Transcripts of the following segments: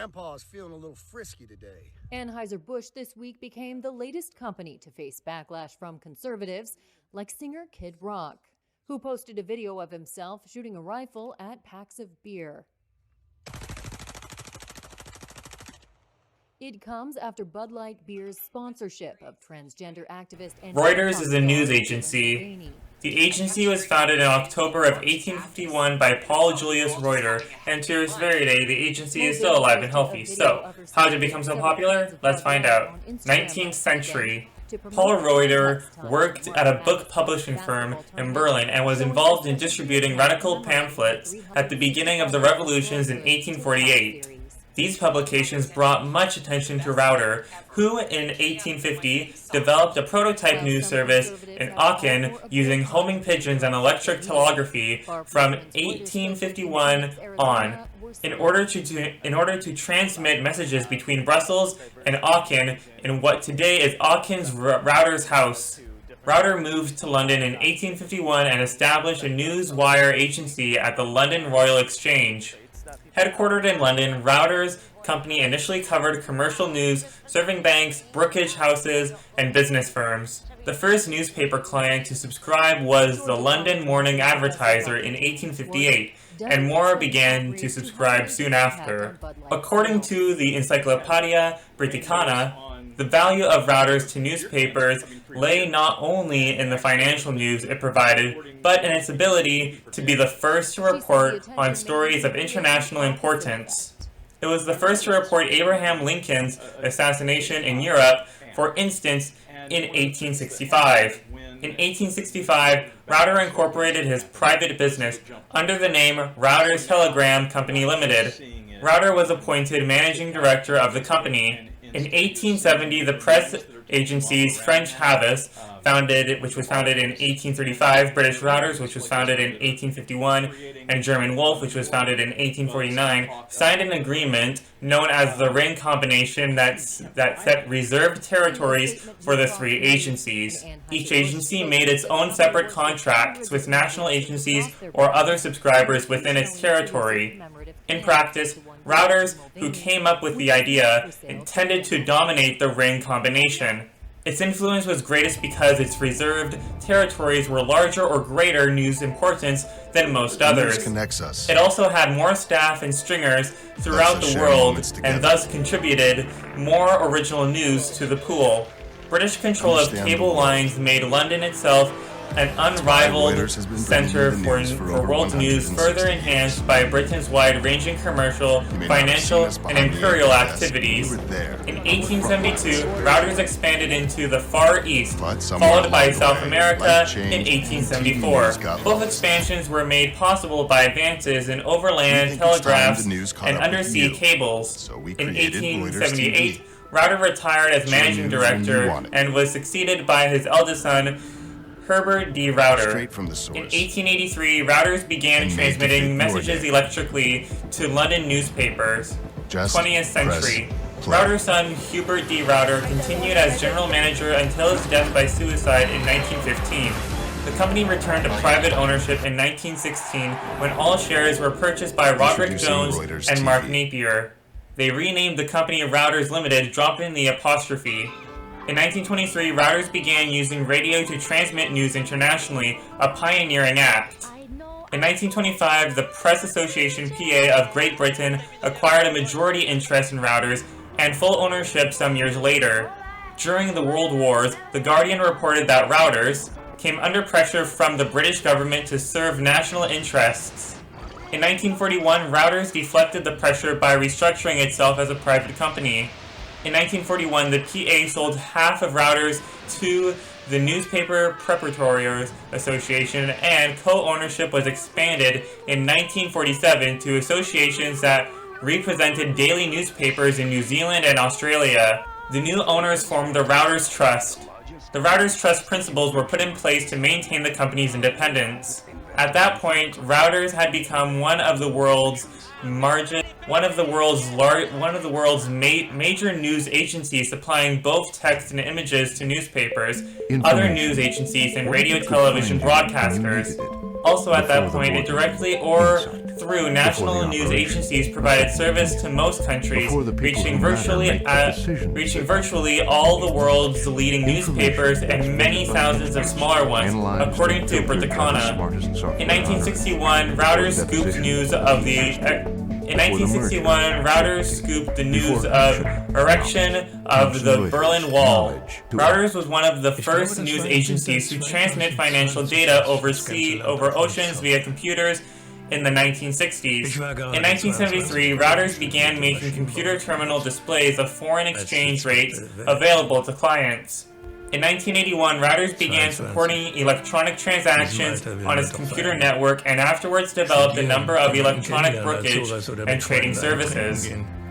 Grandpa's feeling a little frisky today. Anheuser-Busch this week became the latest company to face backlash from conservatives, like singer Kid Rock, who posted a video of himself shooting a rifle at packs of beer. It comes after Bud Light Beer's sponsorship of transgender activist and Reuters is a news agency. The agency was founded in October of 1851 by Paul Julius Reuter, and to this very day, the agency is still alive and healthy. So, how did it become so popular? Let's find out. 19th century. Paul Reuter worked at a book publishing firm in Berlin and was involved in distributing radical pamphlets at the beginning of the revolutions in 1848. These publications brought much attention to Reuter, who in 1850 developed a prototype news service in Aachen using homing pigeons and electric telegraphy from 1851 on. In order to transmit messages between Brussels and Aachen in what today is Aachen's Reuter's house. Reuter moved to London in 1851 and established a news wire agency at the London Royal Exchange. Headquartered in London, Reuter's company initially covered commercial news, serving banks, brokerage houses, and business firms. The first newspaper client to subscribe was the London Morning Advertiser in 1858, and more began to subscribe soon after. According to the Encyclopedia Britannica, the value of Reuters to newspapers lay not only in the financial news it provided, but in its ability to be the first to report on stories of international importance. It was the first to report Abraham Lincoln's assassination in Europe, for instance, in 1865. In 1865, Reuter incorporated his private business under the name Reuters Telegram Company Limited. Reuter was appointed managing director of the company. In 1870, the press agencies French Havas, which was founded in 1835, British Reuters, which was founded in 1851, and German Wolf, which was founded in 1849, signed an agreement known as the Ring Combination that set reserved territories for the three agencies. Each agency made its own separate contracts with national agencies or other subscribers within its territory. In practice, Reuters, who came up with the idea, intended to dominate the Ring Combination. Its influence was greatest because its reserved territories were larger or greater news importance than most others. It also had more staff and stringers throughout the world, and thus contributed more original news to the pool. British control of cable lines made London itself an unrivaled center for world news, further enhanced by Britain's wide-ranging commercial, financial, and imperial activities. In 1872, Reuters expanded into the Far East, followed by South America in 1874. Both expansions were made possible by advances in overland telegraphs and undersea cables. In 1878, Reuter retired as managing director and was succeeded by his eldest son, Herbert D. Reuter. In 1883, Reuters began transmitting messages electrically to London newspapers. 20th century. Reuter's son, Hubert D. Reuter, continued as general manager until his death by suicide in 1915. The company returned to private ownership in 1916 when all shares were purchased by Roderick Jones and Mark Napier. They renamed the company Reuters Limited, dropping the apostrophe. In 1923, Reuters began using radio to transmit news internationally, a pioneering act. In 1925, the Press Association PA of Great Britain acquired a majority interest in Reuters and full ownership some years later. During the World Wars, The Guardian reported that Reuters came under pressure from the British government to serve national interests. In 1941, Reuters deflected the pressure by restructuring itself as a private company. In 1941, the PA sold half of Reuters to the Newspaper Preparatories Association, and co-ownership was expanded in 1947 to associations that represented daily newspapers in New Zealand and Australia. The new owners formed the Reuters Trust. The Reuters Trust principles were put in place to maintain the company's independence. At that point, Reuters had become one of the world's major news agencies, supplying both text and images to newspapers, other news agencies, and radio television broadcasters. Also at that point, it directly or through national news agencies provided service to most countries, reaching virtually all the world's leading newspapers and many thousands of smaller ones, according to Britannica. In 1961, Reuter scooped the news of erection of the Berlin Wall. Reuters was one of the first news agencies to transmit financial data over oceans via computers in the 1960s. In 1973, Reuters began making computer terminal displays of foreign exchange rates available to clients. In 1981, Reuters began supporting electronic transactions on its computer network and afterwards developed a number of electronic brokerage and trading services.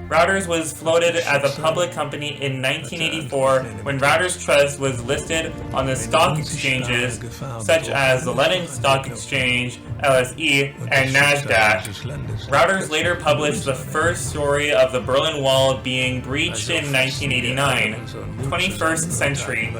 Reuters was floated as a public company in 1984 when Reuters Trust was listed on the stock exchanges such as the London Stock Exchange, LSE, and NASDAQ. Reuters later published the first story of the Berlin Wall being breached in 1989. 21st century.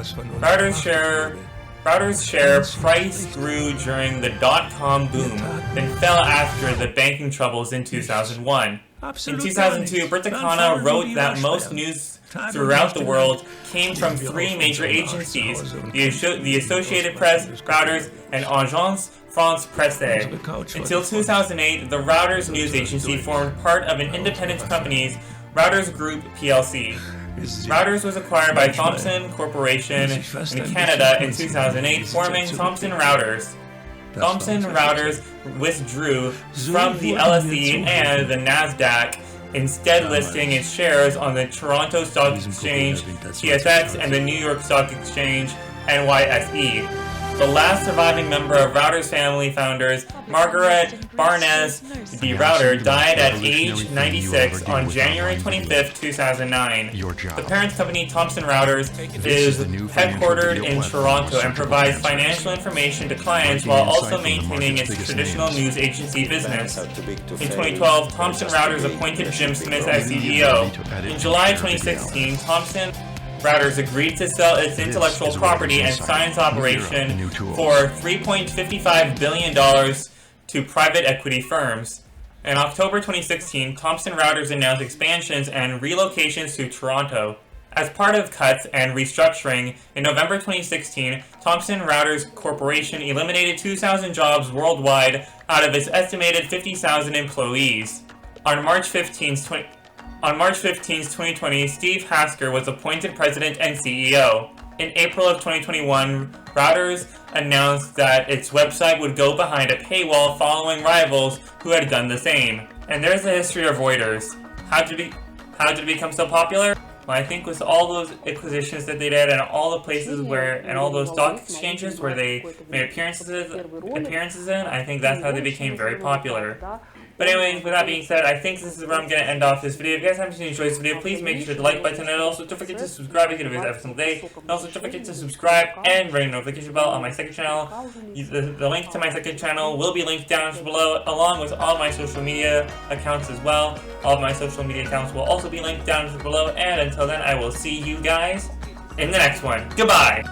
Reuters share price grew during the dot-com boom, then fell after the banking troubles in 2001. In 2002, Britannica wrote that most news throughout the world came from three major agencies, the Associated Press, Reuters, and Agence France-Presse. Until 2008, the Reuters news agency formed part of an independent company's Reuters Group plc. Reuters was acquired by Thomson Corporation in Canada in 2008, forming Thomson Reuters. Thomson Reuters withdrew from the LSE and the NASDAQ, instead listing its shares on the Toronto Stock Exchange, TSX, and the New York Stock Exchange, NYSE. The last surviving member of Reuters family founders, Margaret Barnes de Reuter, died at age 96 on January 25, 2009. The parent company, Thomson Reuters, is headquartered in Toronto and provides financial information to clients while also maintaining its traditional news agency business. In 2012, Thomson Reuters appointed Jim Smith as CEO. In July 2016, Thomson Reuters agreed to sell its intellectual property and science operation for $3.55 billion to private equity firms. In October 2016, Thomson Reuters announced expansions and relocations to Toronto. As part of cuts and restructuring, in November 2016, Thomson Reuters Corporation eliminated 2,000 jobs worldwide out of its estimated 50,000 employees. On March 15, 2020, Steve Hasker was appointed president and CEO. In April of 2021, Reuters announced that its website would go behind a paywall following rivals who had done the same. And there's the history of Reuters. How did it become so popular? Well, I think with all those acquisitions that they did and all the places and all those stock exchanges where they made appearances in, I think that's how they became very popular. But anyways, with that being said, I think this is where I'm going to end off this video. If you guys haven't enjoyed this video, please make sure to like button and also don't forget to subscribe to get videos every single day. And also don't forget to subscribe and ring the notification bell on my second channel. The link to my second channel will be linked down below along with all my social media accounts as well. All of my social media accounts will also be linked down below. And until then, I will see you guys in the next one. Goodbye!